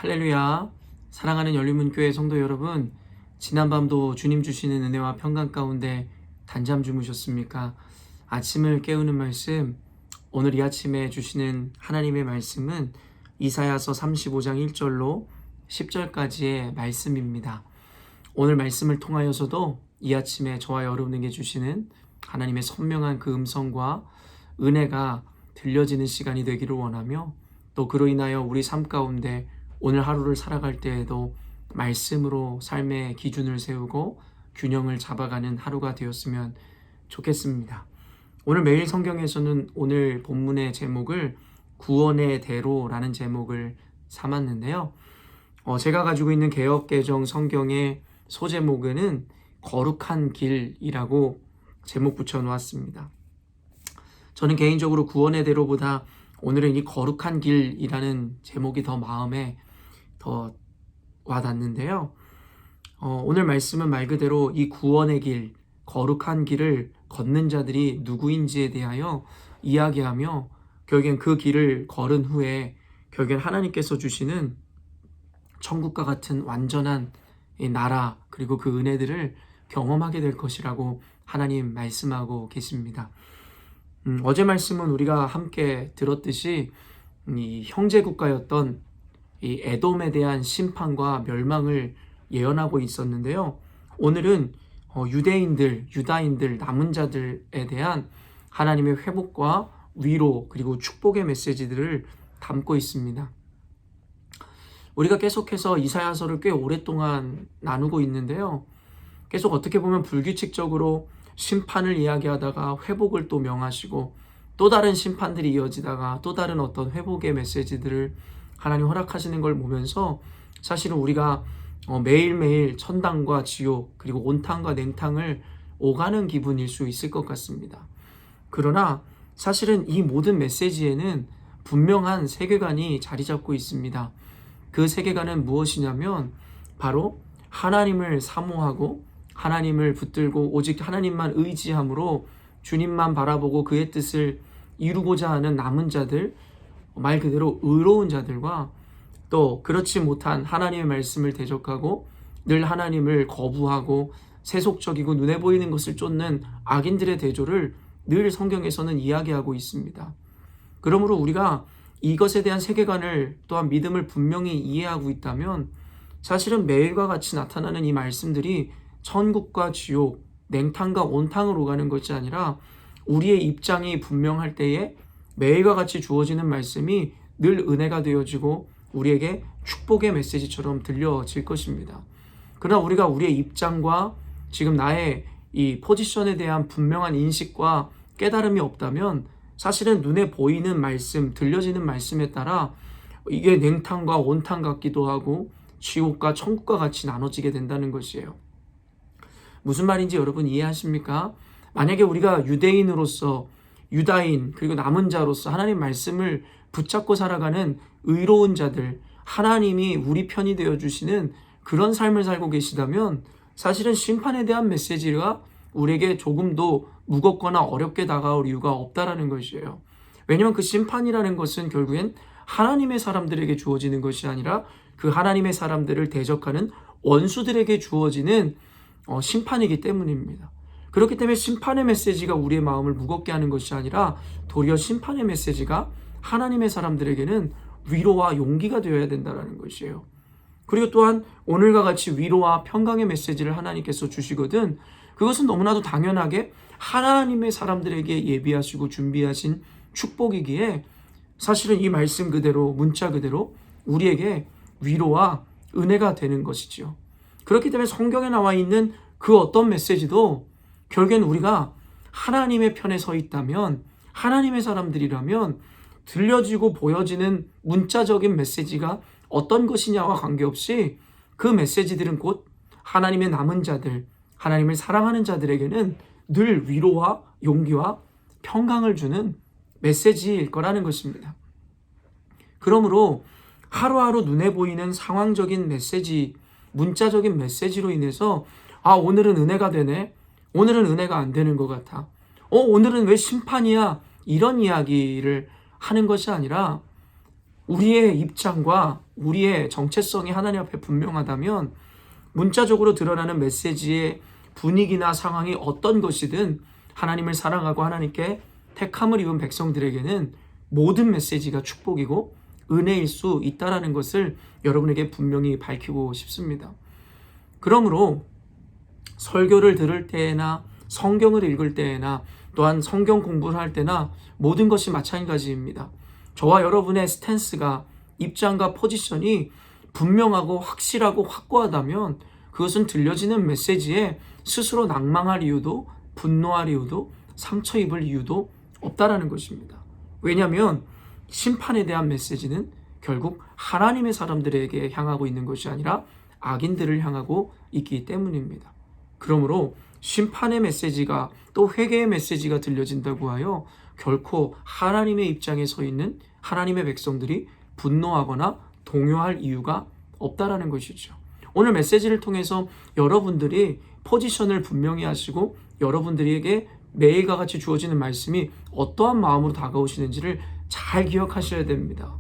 할렐루야. 사랑하는 열린문교회 성도 여러분, 지난밤도 주님 주시는 은혜와 평강 가운데 단잠 주무셨습니까? 아침을 깨우는 말씀, 오늘 이 아침에 주시는 하나님의 말씀은 이사야서 35장 1절로 10절까지의 말씀입니다. 오늘 말씀을 통하여서도 이 아침에 저와 여러분에게 주시는 하나님의 선명한 그 음성과 은혜가 들려지는 시간이 되기를 원하며, 또 그로 인하여 우리 삶 가운데 오늘 하루를 살아갈 때에도 말씀으로 삶의 기준을 세우고 균형을 잡아가는 하루가 되었으면 좋겠습니다. 오늘 매일 성경에서는 오늘 본문의 제목을 구원의 대로라는 제목을 삼았는데요. 제가 가지고 있는 개역개정 성경의 소제목은 거룩한 길이라고 제목 붙여 놓았습니다. 저는 개인적으로 구원의 대로보다 오늘은 이 거룩한 길이라는 제목이 더 마음에 더 와닿는데요. 오늘 말씀은 말 그대로 이 구원의 길, 거룩한 길을 걷는 자들이 누구인지에 대하여 이야기하며, 결국엔 그 길을 걸은 후에 결국엔 하나님께서 주시는 천국과 같은 완전한 이 나라, 그리고 그 은혜들을 경험하게 될 것이라고 하나님 말씀하고 계십니다. 어제 말씀은 우리가 함께 들었듯이 이 형제국가였던 이 에돔에 대한 심판과 멸망을 예언하고 있었는데요. 오늘은 유다인들, 남은 자들에 대한 하나님의 회복과 위로, 그리고 축복의 메시지들을 담고 있습니다. 우리가 계속해서 이사야서를 꽤 오랫동안 나누고 있는데요. 계속 어떻게 보면 불규칙적으로 심판을 이야기하다가 회복을 또 명하시고, 또 다른 심판들이 이어지다가 또 다른 어떤 회복의 메시지들을 하나님 허락하시는 걸 보면서 사실은 우리가 매일매일 천당과 지옥, 그리고 온탕과 냉탕을 오가는 기분일 수 있을 것 같습니다. 그러나 사실은 이 모든 메시지에는 분명한 세계관이 자리 잡고 있습니다. 그 세계관은 무엇이냐면 바로 하나님을 사모하고 하나님을 붙들고 오직 하나님만 의지함으로 주님만 바라보고 그의 뜻을 이루고자 하는 남은 자들, 말 그대로 의로운 자들과, 또 그렇지 못한 하나님의 말씀을 대적하고 늘 하나님을 거부하고 세속적이고 눈에 보이는 것을 쫓는 악인들의 대조를 늘 성경에서는 이야기하고 있습니다. 그러므로 우리가 이것에 대한 세계관을 또한 믿음을 분명히 이해하고 있다면 사실은 매일과 같이 나타나는 이 말씀들이 천국과 지옥, 냉탕과 온탕으로 가는 것이 아니라 우리의 입장이 분명할 때에 매일과 같이 주어지는 말씀이 늘 은혜가 되어지고 우리에게 축복의 메시지처럼 들려질 것입니다. 그러나 우리가 우리의 입장과 지금 나의 이 포지션에 대한 분명한 인식과 깨달음이 없다면 사실은 눈에 보이는 말씀, 들려지는 말씀에 따라 이게 냉탕과 온탕 같기도 하고 지옥과 천국과 같이 나눠지게 된다는 것이에요. 무슨 말인지 여러분 이해하십니까? 만약에 우리가 유대인으로서, 유다인, 그리고 남은 자로서 하나님 말씀을 붙잡고 살아가는 의로운 자들, 하나님이 우리 편이 되어주시는 그런 삶을 살고 계시다면 사실은 심판에 대한 메시지가 우리에게 조금도 무겁거나 어렵게 다가올 이유가 없다라는 것이에요. 왜냐하면 그 심판이라는 것은 결국엔 하나님의 사람들에게 주어지는 것이 아니라 그 하나님의 사람들을 대적하는 원수들에게 주어지는 심판이기 때문입니다. 그렇기 때문에 심판의 메시지가 우리의 마음을 무겁게 하는 것이 아니라 도리어 심판의 메시지가 하나님의 사람들에게는 위로와 용기가 되어야 된다는 것이에요. 그리고 또한 오늘과 같이 위로와 평강의 메시지를 하나님께서 주시거든 그것은 너무나도 당연하게 하나님의 사람들에게 예비하시고 준비하신 축복이기에 사실은 이 말씀 그대로, 문자 그대로 우리에게 위로와 은혜가 되는 것이지요. 그렇기 때문에 성경에 나와 있는 그 어떤 메시지도 결국엔 우리가 하나님의 편에 서 있다면, 하나님의 사람들이라면 들려지고 보여지는 문자적인 메시지가 어떤 것이냐와 관계없이 그 메시지들은 곧 하나님의 남은 자들, 하나님을 사랑하는 자들에게는 늘 위로와 용기와 평강을 주는 메시지일 거라는 것입니다. 그러므로 하루하루 눈에 보이는 상황적인 메시지, 문자적인 메시지로 인해서 오늘은 은혜가 되네, 오늘은 은혜가 안 되는 것 같아, 오늘은 왜 심판이야, 이런 이야기를 하는 것이 아니라 우리의 입장과 우리의 정체성이 하나님 앞에 분명하다면 문자적으로 드러나는 메시지의 분위기나 상황이 어떤 것이든 하나님을 사랑하고 하나님께 택함을 입은 백성들에게는 모든 메시지가 축복이고 은혜일 수 있다는 것을 여러분에게 분명히 밝히고 싶습니다. 그러므로 설교를 들을 때나 성경을 읽을 때나 또한 성경 공부를 할 때나 모든 것이 마찬가지입니다. 저와 여러분의 스탠스가 입장과 포지션이 분명하고 확실하고 확고하다면 그것은 들려지는 메시지에 스스로 낭망할 이유도 분노할 이유도 상처 입을 이유도 없다라는 것입니다. 왜냐하면 심판에 대한 메시지는 결국 하나님의 사람들에게 향하고 있는 것이 아니라 악인들을 향하고 있기 때문입니다. 그러므로 심판의 메시지가 또 회개의 메시지가 들려진다고 하여 결코 하나님의 입장에 서 있는 하나님의 백성들이 분노하거나 동요할 이유가 없다라는 것이죠. 오늘 메시지를 통해서 여러분들이 포지션을 분명히 하시고 여러분들에게 매일과 같이 주어지는 말씀이 어떠한 마음으로 다가오시는지를 잘 기억하셔야 됩니다.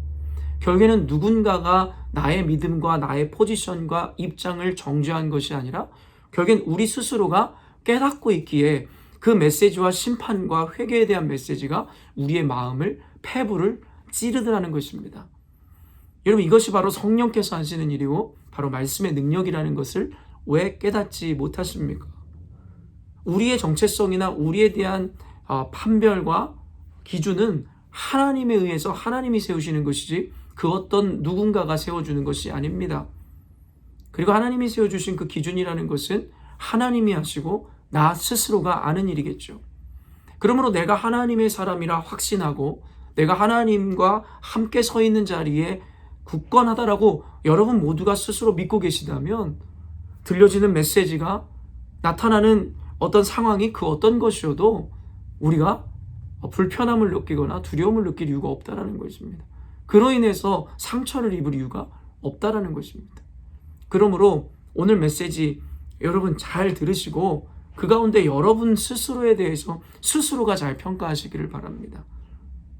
결국에는 누군가가 나의 믿음과 나의 포지션과 입장을 정죄한 것이 아니라 결국엔 우리 스스로가 깨닫고 있기에 그 메시지와 심판과 회개에 대한 메시지가 우리의 마음을 폐부를 찌르더라는 것입니다. 여러분, 이것이 바로 성령께서 하시는 일이고 바로 말씀의 능력이라는 것을 왜 깨닫지 못하십니까? 우리의 정체성이나 우리에 대한 판별과 기준은 하나님에 의해서 하나님이 세우시는 것이지 그 어떤 누군가가 세워주는 것이 아닙니다. 그리고 하나님이 세워주신 그 기준이라는 것은 하나님이 하시고 나 스스로가 아는 일이겠죠. 그러므로 내가 하나님의 사람이라 확신하고 내가 하나님과 함께 서 있는 자리에 굳건하다라고 여러분 모두가 스스로 믿고 계시다면 들려지는 메시지가 나타나는 어떤 상황이 그 어떤 것이어도 우리가 불편함을 느끼거나 두려움을 느낄 이유가 없다라는 것입니다. 그로 인해서 상처를 입을 이유가 없다라는 것입니다. 그러므로 오늘 메시지 여러분 잘 들으시고 그 가운데 여러분 스스로에 대해서 스스로가 잘 평가하시기를 바랍니다.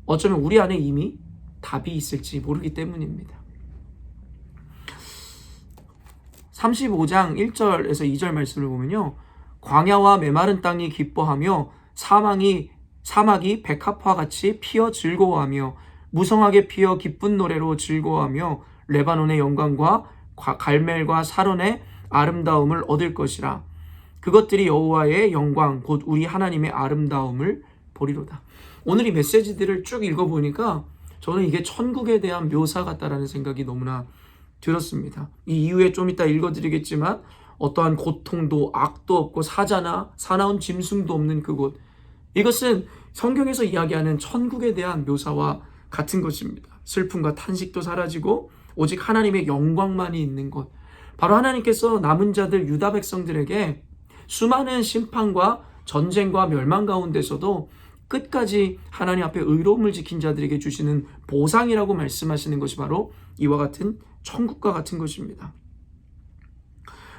어쩌면 우리 안에 이미 답이 있을지 모르기 때문입니다. 35장 1절에서 2절 말씀을 보면요. 광야와 메마른 땅이 기뻐하며 사막이 백합화 같이 피어 즐거워하며 무성하게 피어 기쁜 노래로 즐거워하며 레바논의 영광과 갈멜과 사론의 아름다움을 얻을 것이라. 그것들이 여호와의 영광 곧 우리 하나님의 아름다움을 보리로다. 오늘 이 메시지들을 쭉 읽어보니까 저는 이게 천국에 대한 묘사 같다라는 생각이 너무나 들었습니다. 이 이후에 좀 이따 읽어드리겠지만 어떠한 고통도 악도 없고 사자나 사나운 짐승도 없는 그곳, 이것은 성경에서 이야기하는 천국에 대한 묘사와 같은 것입니다. 슬픔과 탄식도 사라지고 오직 하나님의 영광만이 있는 곳, 바로 하나님께서 남은 자들 유다 백성들에게 수많은 심판과 전쟁과 멸망 가운데서도 끝까지 하나님 앞에 의로움을 지킨 자들에게 주시는 보상이라고 말씀하시는 것이 바로 이와 같은 천국과 같은 것입니다.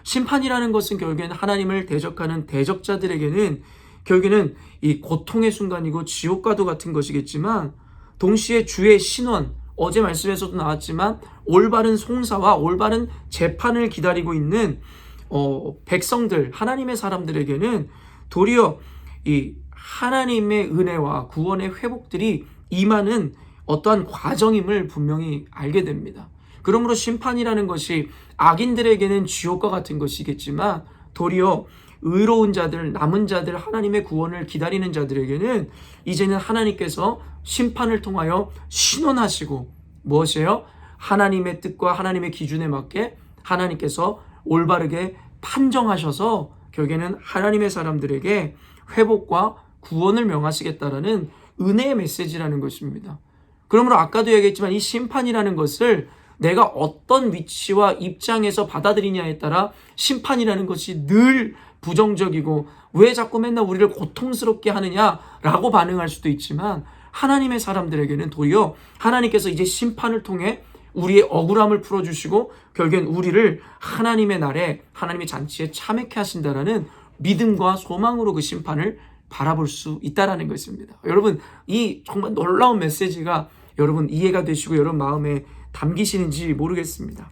심판이라는 것은 결국에는 하나님을 대적하는 대적자들에게는 결국에는 이 고통의 순간이고 지옥과도 같은 것이겠지만 동시에 주의 신원, 어제 말씀에서도 나왔지만 올바른 송사와 올바른 재판을 기다리고 있는 백성들, 하나님의 사람들에게는 도리어 이 하나님의 은혜와 구원의 회복들이 임하는 어떠한 과정임을 분명히 알게 됩니다. 그러므로 심판이라는 것이 악인들에게는 지옥과 같은 것이겠지만 도리어 의로운 자들, 남은 자들, 하나님의 구원을 기다리는 자들에게는 이제는 하나님께서 심판을 통하여 신원하시고 무엇이에요? 하나님의 뜻과 하나님의 기준에 맞게 하나님께서 올바르게 판정하셔서 결국에는 하나님의 사람들에게 회복과 구원을 명하시겠다라는 은혜의 메시지라는 것입니다. 그러므로 아까도 얘기했지만 이 심판이라는 것을 내가 어떤 위치와 입장에서 받아들이냐에 따라 심판이라는 것이 늘 부정적이고 왜 자꾸 맨날 우리를 고통스럽게 하느냐라고 반응할 수도 있지만 하나님의 사람들에게는 도리어 하나님께서 이제 심판을 통해 우리의 억울함을 풀어주시고 결국엔 우리를 하나님의 날에 하나님의 잔치에 참여케 하신다라는 믿음과 소망으로 그 심판을 바라볼 수 있다라는 것입니다. 여러분, 이 정말 놀라운 메시지가 여러분 이해가 되시고 여러분 마음에 담기시는지 모르겠습니다.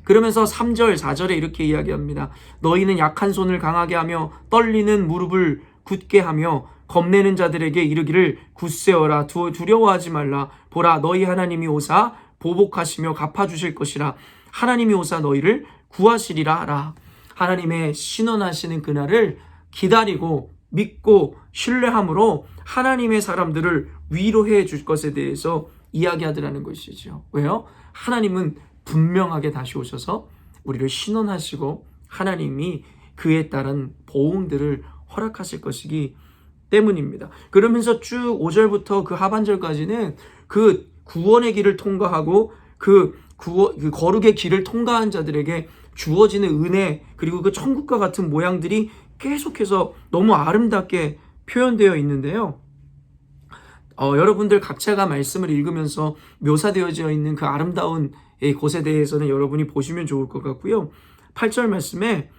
그러면서 3절, 4절에 이렇게 이야기합니다. 너희는 약한 손을 강하게 하며 떨리는 무릎을 굳게 하며 겁내는 자들에게 이르기를 굳세어라 두려워하지 말라. 보라 너희 하나님이 오사 보복하시며 갚아주실 것이라. 하나님이 오사 너희를 구하시리라 하라. 하나님의 신원하시는 그날을 기다리고 믿고 신뢰함으로 하나님의 사람들을 위로해 줄 것에 대해서 이야기하더라는 것이죠. 왜요? 하나님은 분명하게 다시 오셔서 우리를 신원하시고 하나님이 그에 따른 보응들을 허락하실 것이기 때문입니다. 그러면서 쭉 5절부터 그 하반절까지는 그 구원의 길을 통과하고 그 거룩의 길을 통과한 자들에게 주어지는 은혜 그리고 그 천국과 같은 모양들이 계속해서 너무 아름답게 표현되어 있는데요. 여러분들 각자가 말씀을 읽으면서 묘사되어져 있는 그 아름다운 곳에 대해서는 여러분이 보시면 좋을 것 같고요. 8절 말씀에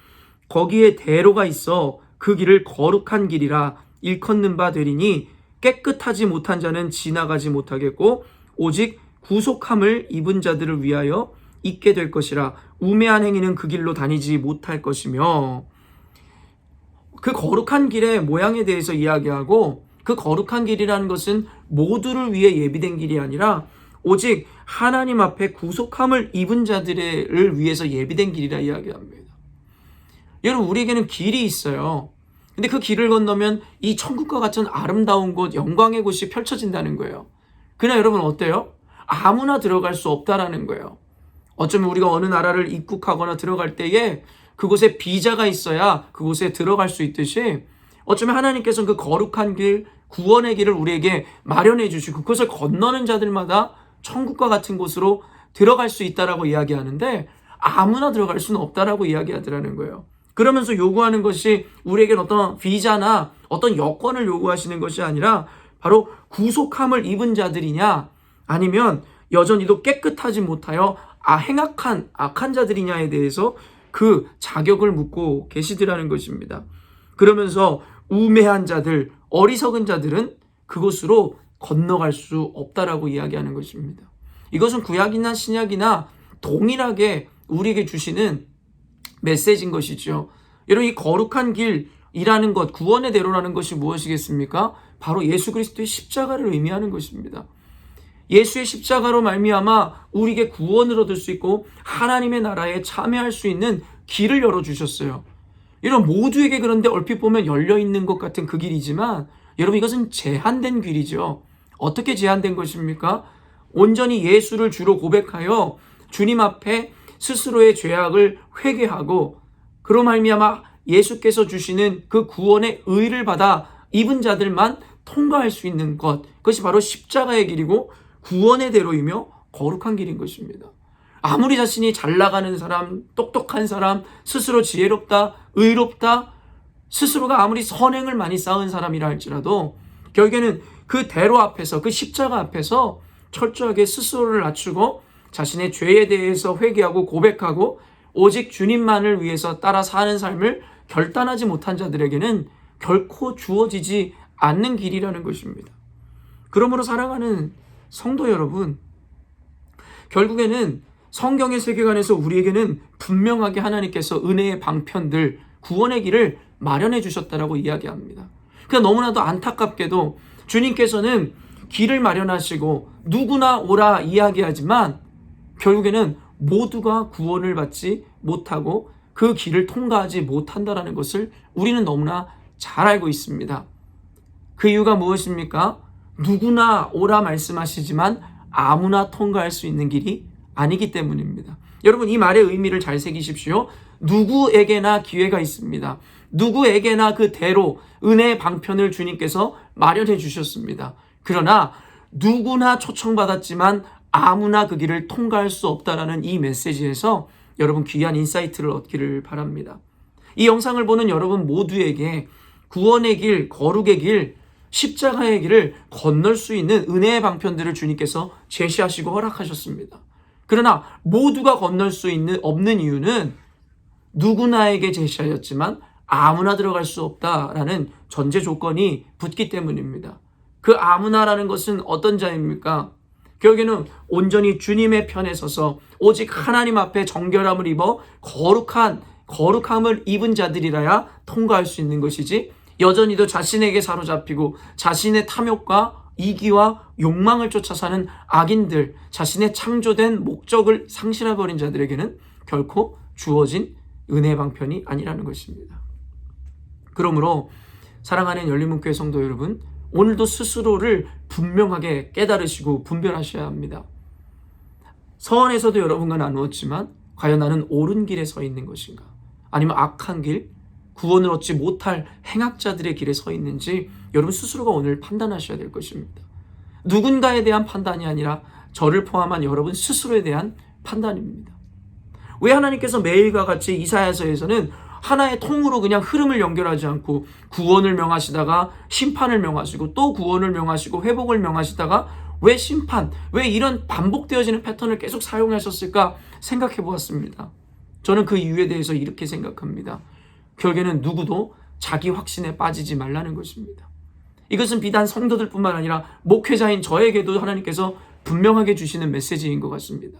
거기에 대로가 있어 그 길을 거룩한 길이라 일컫는 바 되리니 깨끗하지 못한 자는 지나가지 못하겠고 오직 구속함을 입은 자들을 위하여 있게 될 것이라. 우매한 행위는 그 길로 다니지 못할 것이며, 그 거룩한 길의 모양에 대해서 이야기하고, 그 거룩한 길이라는 것은 모두를 위해 예비된 길이 아니라 오직 하나님 앞에 구속함을 입은 자들을 위해서 예비된 길이라 이야기합니다. 여러분 우리에게는 길이 있어요. 근데 그 길을 건너면 이 천국과 같은 아름다운 곳, 영광의 곳이 펼쳐진다는 거예요. 그러나 여러분 어때요? 아무나 들어갈 수 없다라는 거예요. 어쩌면 우리가 어느 나라를 입국하거나 들어갈 때에 그곳에 비자가 있어야 그곳에 들어갈 수 있듯이 어쩌면 하나님께서는 그 거룩한 길, 구원의 길을 우리에게 마련해 주시고 그것을 건너는 자들마다 천국과 같은 곳으로 들어갈 수 있다라고 이야기하는데 아무나 들어갈 수는 없다라고 이야기하더라는 거예요. 그러면서 요구하는 것이 우리에게는 어떤 비자나 어떤 여권을 요구하시는 것이 아니라 바로 구속함을 입은 자들이냐 아니면 여전히도 깨끗하지 못하여 행악한 악한 자들이냐에 대해서 그 자격을 묻고 계시더라는 것입니다. 그러면서 우매한 자들, 어리석은 자들은 그곳으로 건너갈 수 없다라고 이야기하는 것입니다. 이것은 구약이나 신약이나 동일하게 우리에게 주시는 메시지인 것이죠. 여러분 이 거룩한 길이라는 것, 구원의 대로라는 것이 무엇이겠습니까? 바로 예수 그리스도의 십자가를 의미하는 것입니다. 예수의 십자가로 말미암아 우리에게 구원을 얻을 수 있고 하나님의 나라에 참여할 수 있는 길을 열어주셨어요. 이런 모두에게 그런데 얼핏 보면 열려있는 것 같은 그 길이지만 여러분 이것은 제한된 길이죠. 어떻게 제한된 것입니까? 온전히 예수를 주로 고백하여 주님 앞에 스스로의 죄악을 회개하고 그로 말미암아 예수께서 주시는 그 구원의 의를 받아 입은 자들만 통과할 수 있는 것, 그것이 바로 십자가의 길이고 구원의 대로이며 거룩한 길인 것입니다. 아무리 자신이 잘 나가는 사람, 똑똑한 사람, 스스로 지혜롭다, 의롭다, 스스로가 아무리 선행을 많이 쌓은 사람이라 할지라도 결국에는 그 대로 앞에서, 그 십자가 앞에서 철저하게 스스로를 낮추고 자신의 죄에 대해서 회개하고 고백하고 오직 주님만을 위해서 따라 사는 삶을 결단하지 못한 자들에게는 결코 주어지지 않는 길이라는 것입니다. 그러므로 사랑하는 성도 여러분, 결국에는 성경의 세계관에서 우리에게는 분명하게 하나님께서 은혜의 방편들, 구원의 길을 마련해 주셨다라고 이야기합니다. 그러니까 너무나도 안타깝게도 주님께서는 길을 마련하시고 누구나 오라 이야기하지만 결국에는 모두가 구원을 받지 못하고 그 길을 통과하지 못한다는 것을 우리는 너무나 잘 알고 있습니다. 그 이유가 무엇입니까? 누구나 오라 말씀하시지만 아무나 통과할 수 있는 길이 아니기 때문입니다. 여러분 이 말의 의미를 잘 새기십시오. 누구에게나 기회가 있습니다. 누구에게나 그 대로 은혜의 방편을 주님께서 마련해 주셨습니다. 그러나 누구나 초청받았지만 아무나 그 길을 통과할 수 없다라는 이 메시지에서 여러분 귀한 인사이트를 얻기를 바랍니다. 이 영상을 보는 여러분 모두에게 구원의 길, 거룩의 길, 십자가의 길을 건널 수 있는 은혜의 방편들을 주님께서 제시하시고 허락하셨습니다. 그러나 모두가 건널 수 없는 이유는 누구나에게 제시하였지만 아무나 들어갈 수 없다라는 전제 조건이 붙기 때문입니다. 그 아무나라는 것은 어떤 자입니까? 결국에는 온전히 주님의 편에 서서 오직 하나님 앞에 정결함을 입어 거룩함을 입은 자들이라야 통과할 수 있는 것이지, 여전히도 자신에게 사로잡히고 자신의 탐욕과 이기와 욕망을 쫓아 사는 악인들, 자신의 창조된 목적을 상실해버린 자들에게는 결코 주어진 은혜의 방편이 아니라는 것입니다. 그러므로 사랑하는 열린문교회 성도 여러분, 오늘도 스스로를 분명하게 깨달으시고 분별하셔야 합니다. 서원에서도 여러분과 나누었지만 과연 나는 옳은 길에 서 있는 것인가? 아니면 악한 길, 구원을 얻지 못할 행악자들의 길에 서 있는지 여러분 스스로가 오늘 판단하셔야 될 것입니다. 누군가에 대한 판단이 아니라 저를 포함한 여러분 스스로에 대한 판단입니다. 왜 하나님께서 매일과 같이 이사야서에서는 하나의 통으로 그냥 흐름을 연결하지 않고 구원을 명하시다가 심판을 명하시고 또 구원을 명하시고 회복을 명하시다가 왜 심판, 왜 이런 반복되어지는 패턴을 계속 사용하셨을까 생각해 보았습니다. 저는 그 이유에 대해서 이렇게 생각합니다. 결국에는 누구도 자기 확신에 빠지지 말라는 것입니다. 이것은 비단 성도들 뿐만 아니라 목회자인 저에게도 하나님께서 분명하게 주시는 메시지인 것 같습니다.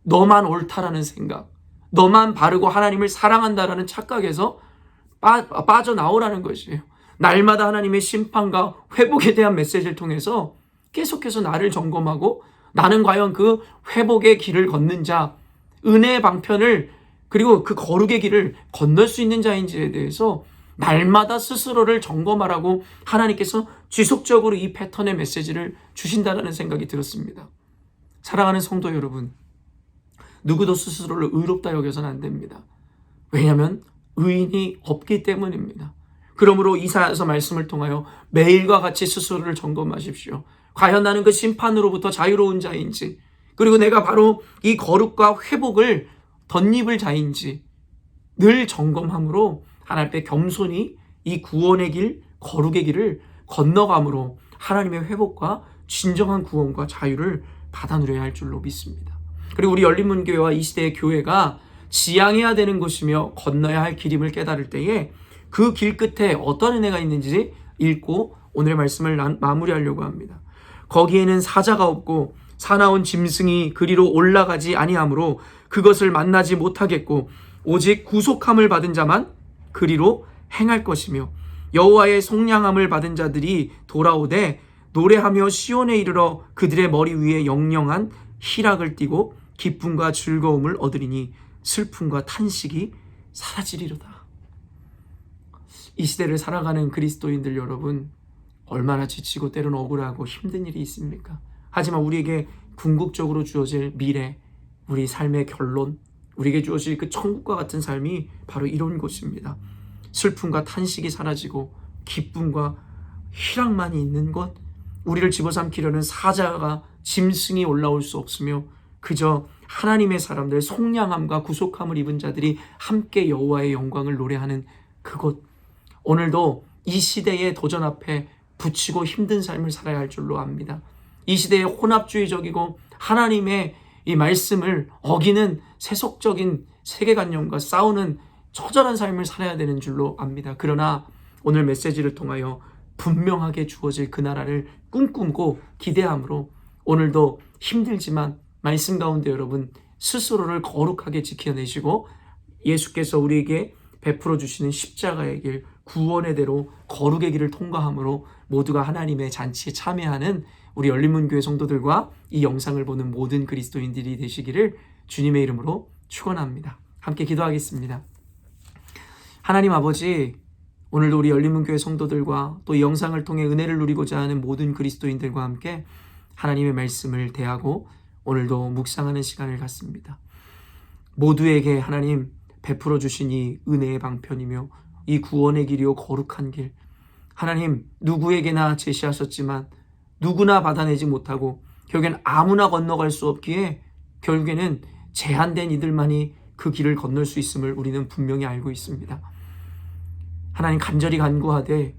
너만 옳다라는 생각, 너만 바르고 하나님을 사랑한다라는 착각에서 빠져나오라는 것이에요. 날마다 하나님의 심판과 회복에 대한 메시지를 통해서 계속해서 나를 점검하고 나는 과연 그 회복의 길을 걷는 자, 은혜의 방편을 그리고 그 거룩의 길을 건널 수 있는 자인지에 대해서 날마다 스스로를 점검하라고 하나님께서 지속적으로 이 패턴의 메시지를 주신다는 생각이 들었습니다. 사랑하는 성도 여러분, 누구도 스스로를 의롭다 여겨서는 안 됩니다. 왜냐하면 의인이 없기 때문입니다. 그러므로 이사야서 말씀을 통하여 매일과 같이 스스로를 점검하십시오. 과연 나는 그 심판으로부터 자유로운 자인지, 그리고 내가 바로 이 거룩과 회복을 덧입을 자인지 늘 점검함으로 하나님 앞에 겸손히 이 구원의 길, 거룩의 길을 건너감으로 하나님의 회복과 진정한 구원과 자유를 받아 누려야 할 줄로 믿습니다. 그리고 우리 열린문교회와 이 시대의 교회가 지향해야 되는 것이며 건너야 할 길임을 깨달을 때에 그 길 끝에 어떤 은혜가 있는지 읽고 오늘의 말씀을 마무리하려고 합니다. 거기에는 사자가 없고 사나운 짐승이 그리로 올라가지 아니하므로 그것을 만나지 못하겠고 오직 구속함을 받은 자만 그리로 행할 것이며 여호와의 속량함을 받은 자들이 돌아오되 노래하며 시온에 이르러 그들의 머리 위에 영영한 희락을 띠고 기쁨과 즐거움을 얻으리니 슬픔과 탄식이 사라지리로다. 이 시대를 살아가는 그리스도인들 여러분, 얼마나 지치고 때로는 억울하고 힘든 일이 있습니까? 하지만 우리에게 궁극적으로 주어질 미래, 우리 삶의 결론, 우리에게 주어질 그 천국과 같은 삶이 바로 이런 것입니다. 슬픔과 탄식이 사라지고 기쁨과 희락만이 있는 것, 우리를 집어삼키려는 사자가 짐승이 올라올 수 없으며 그저 하나님의 사람들, 속량함과 구속함을 입은 자들이 함께 여호와의 영광을 노래하는 그곳, 오늘도 이 시대의 도전 앞에 부치고 힘든 삶을 살아야 할 줄로 압니다. 이 시대의 혼합주의적이고 하나님의 이 말씀을 어기는 세속적인 세계관념과 싸우는 처절한 삶을 살아야 되는 줄로 압니다. 그러나 오늘 메시지를 통하여 분명하게 주어질 그 나라를 꿈꾸고 기대함으로 오늘도 힘들지만 말씀 가운데 여러분 스스로를 거룩하게 지켜내시고 예수께서 우리에게 베풀어 주시는 십자가의 길, 구원의 대로 거룩의 길을 통과함으로 모두가 하나님의 잔치에 참여하는 우리 열린문교회 성도들과 이 영상을 보는 모든 그리스도인들이 되시기를 주님의 이름으로 축원합니다. 함께 기도하겠습니다. 하나님 아버지, 오늘도 우리 열린문교회 성도들과 또 이 영상을 통해 은혜를 누리고자 하는 모든 그리스도인들과 함께 하나님의 말씀을 대하고 오늘도 묵상하는 시간을 갖습니다. 모두에게 하나님 베풀어 주신 이 은혜의 방편이며 이 구원의 길이요 거룩한 길, 하나님 누구에게나 제시하셨지만 누구나 받아내지 못하고 결국엔 아무나 건너갈 수 없기에 결국에는 제한된 이들만이 그 길을 건널 수 있음을 우리는 분명히 알고 있습니다. 하나님 간절히 간구하되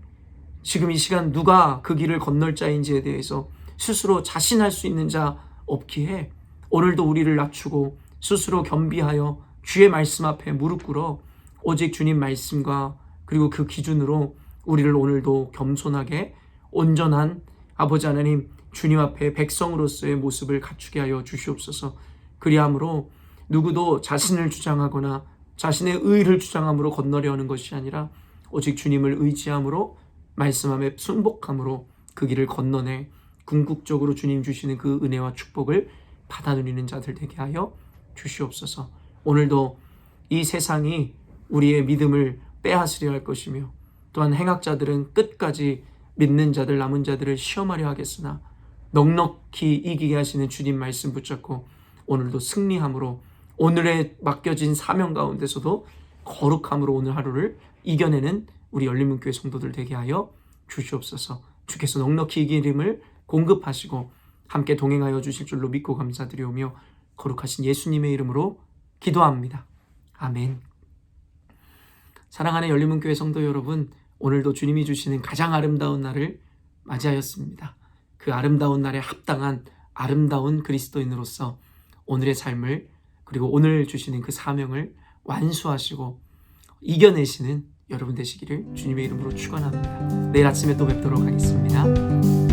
지금 이 시간 누가 그 길을 건널 자인지에 대해서 스스로 자신할 수 있는 자 없기에 오늘도 우리를 낮추고 스스로 겸비하여 주의 말씀 앞에 무릎 꿇어 오직 주님 말씀과 그리고 그 기준으로 우리를 오늘도 겸손하게 온전한 아버지 하나님, 주님 앞에 백성으로서의 모습을 갖추게 하여 주시옵소서. 그리함으로 누구도 자신을 주장하거나 자신의 의를 주장함으로 건너려 하는 것이 아니라 오직 주님을 의지함으로 말씀함에 순복함으로 그 길을 건너내 궁극적으로 주님 주시는 그 은혜와 축복을 받아 누리는 자들 되게 하여 주시옵소서. 오늘도 이 세상이 우리의 믿음을 빼앗으려 할 것이며 또한 행악자들은 끝까지 믿는 자들 남은 자들을 시험하려 하겠으나 넉넉히 이기게 하시는 주님 말씀 붙잡고 오늘도 승리함으로 오늘의 맡겨진 사명 가운데서도 거룩함으로 오늘 하루를 이겨내는 우리 열린문교회 성도들 되게 하여 주시옵소서. 주께서 넉넉히 이기림을 공급하시고 함께 동행하여 주실 줄로 믿고 감사드리오며 거룩하신 예수님의 이름으로 기도합니다. 아멘. 사랑하는 열린문교회 성도 여러분, 오늘도 주님이 주시는 가장 아름다운 날을 맞이하였습니다. 그 아름다운 날에 합당한 아름다운 그리스도인으로서 오늘의 삶을 그리고 오늘 주시는 그 사명을 완수하시고 이겨내시는 여러분 되시기를 주님의 이름으로 축원합니다. 내일 아침에 또 뵙도록 하겠습니다.